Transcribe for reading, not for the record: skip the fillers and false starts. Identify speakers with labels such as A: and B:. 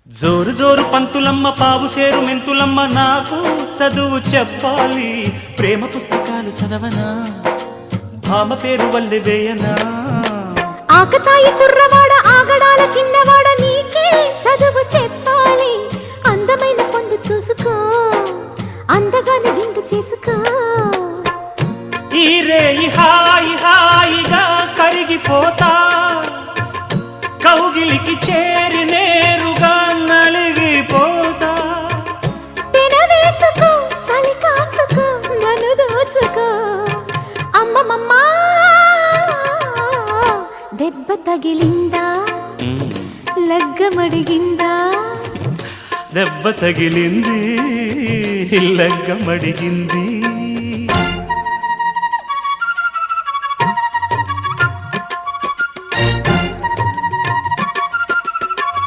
A: జోరు జోరు పంతులమ్మ పావు సేరు మెంతులమ్మ నాకు చదువు చెప్పాలి ప్రేమ పుస్తకాలు చదవనా భామ పేరు వల్లె వేయనా
B: ఆకతాయి కుర్రవాడ ఆగడాల చిన్నవాడ నీకే చదువు చెప్పాలి అందమైన పొందు చూసుకో అందగాని విందు చేసుకో
A: ఈ రేయి హాయి హాయిగా కరిగిపోతా కౌగిలికి చేరి నేరుగా నలిగిపోతా
B: తెనవేసుకో చలి కాచుకో నన్ను దోచుకో అమ్మమ్మమ్మా దెబ్బ తగిలిందా లగ్గమడిగిందా
A: దెబ్బ తగిలింది లగ్గమడిగింది